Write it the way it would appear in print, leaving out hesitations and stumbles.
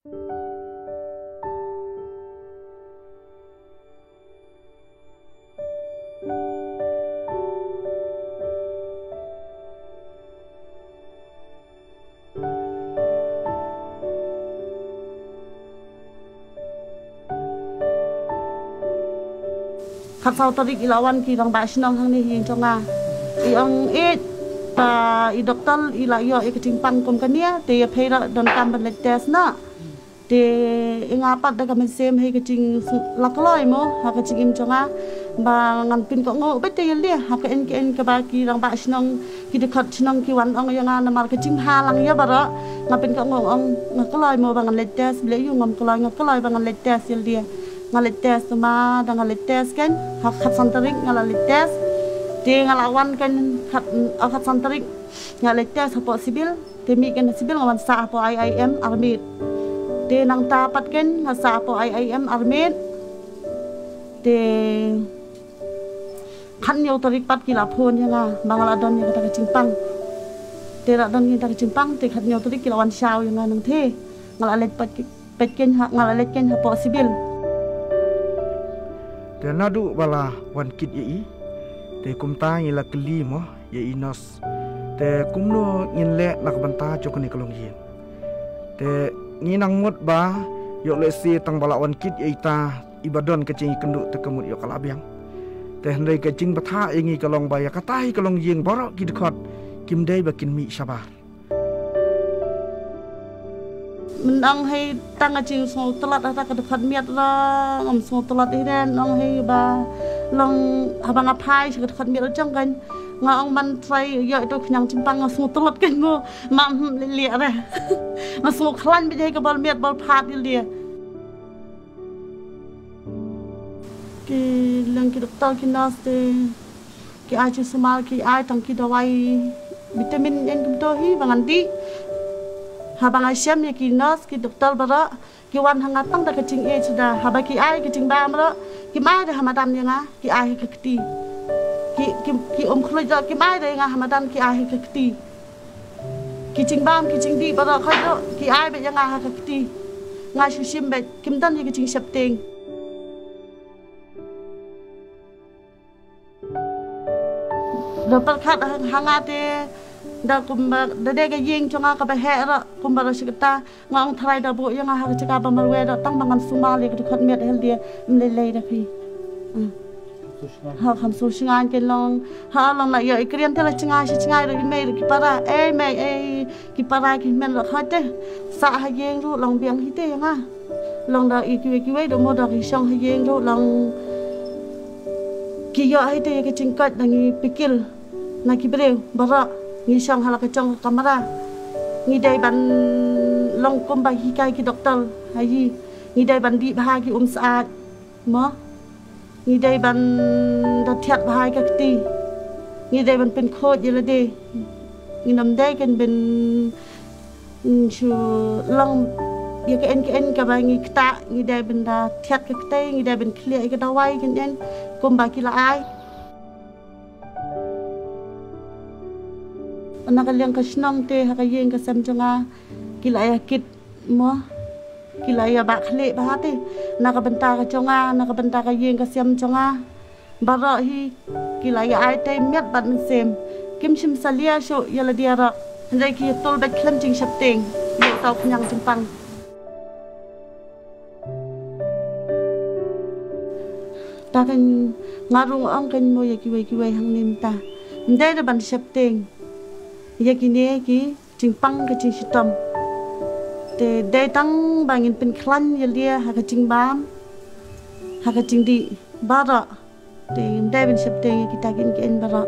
Kat sau tarik ilawan ki rang ba sinong hang ni hing chonga iang i doktor ila yo ikatimpang kom kania te phera don kam ban tes na te inga pat da kam sem he kaching lakloi mo ha kaching im chonga ba ngan pin ko ngo be te le ha ka en ka ba ki rang ba sinong ki de khat sinong ki wan ong yanga na mar kaching halang ya bara ngapin ko ngo ong ngakloi mo ba ngan tes ble yu ngam kloi ba ngan tes yel dia ngaletes sama dengan letes kan hak santarik ngaletes dia ngalawan kan hak santarik ngaletes apa sibil demi kan sibil ngawan sa apa IIM armit dia nang tapat kan sa apa IIM armit dia kan yo tarik pat kila phone nga bangaladon yang kata cimpang dia radon kita cimpang dia kan yo tarik kilawan syau yang nang the ngalalet pat petken hak ngalalet kan apa sibil te nadu bala wan kit ye te kumta ngila kli mo ye inos te kumno ngin le nak banta jokni kalong yin te nginang mut ba yo le si tang bala wan kit ye ta ibadon kecing kendu te kemut yo kalabiang te hendai kecing batha ingi kalong ba ya katai kalong yin borok ki dekhot kim dei bakin mi sabar menang hai tang acing so telat ata ka dekat miat la ngam so telat iren nong hai ba long abang apai ka dekat miat jang kan ngaong man trai yo itu kenyang cimpang so telat kan go mam li re so khlan bi ka bal miat bal phat dia ki lang ki doktor ki nas te ki ai chu sumal ki ai tang ki dawai vitamin yang kum hi banganti habang asyam ya ki nurse ki doktor bara ki wan hangatang da kacing sudah haba ki ai kacing ba bara ki mai da hamadan ya nga ki ai ka kti ki khlo ja ki mai da nga hamadan ki ai ka kti ki cing bam ki cing di bara kha ki ai be ya nga ka kti nga shushim be kim dan ya kacing septeng dapat khat hangate da kumba da dega yeng chonga ka ba hera kumba ra sikta ngong thrai da bo yang ha chika ba marwe da tang bangan sumali ka khat met hel dia mle da phi ha kham su singan ke long ha long na yo ikrian tela chinga ro me ki para me ki para ki men ra khate sa ha yeng ru long biang hi te nga long da ki we do mo da ki song ha yeng ru long ki yo hi te ki chingkat da ngi pikil na ki breu bara ngi sang hala kacang kamera ngi dai ban long kum ba hi kai ki doktor hayi ngi dai ban di ba ki saat mo ngi dai ban da thiat ba ka ti ngi dai ban pen khot yela de ngi nam dai kan ben chu long ya ka en ka ba ngi kta ngi dai ban da thiat ka te ngi dai ban clear ka dawai kan en kum ba ki la ai anak yang kasnong te hakayeng kasam jonga kilaya kit mo kilaya bakhle bahate nakabenta ka jonga nakabenta ka yeng kasam jonga bara hi kilaya ai te met ban sem kim sim salia sho yala diara ndai ki tol bet klam jing sapteng yo tau khnyang jimpang ta kan ngarung ang kan mo ya kiwai hang nim ta ndai da ban sapteng ya kini ki cimpang ke cing sitam te datang bangin pen klan ya dia ha cing bam ha cing di bara te ndai ben septeng kita kin bara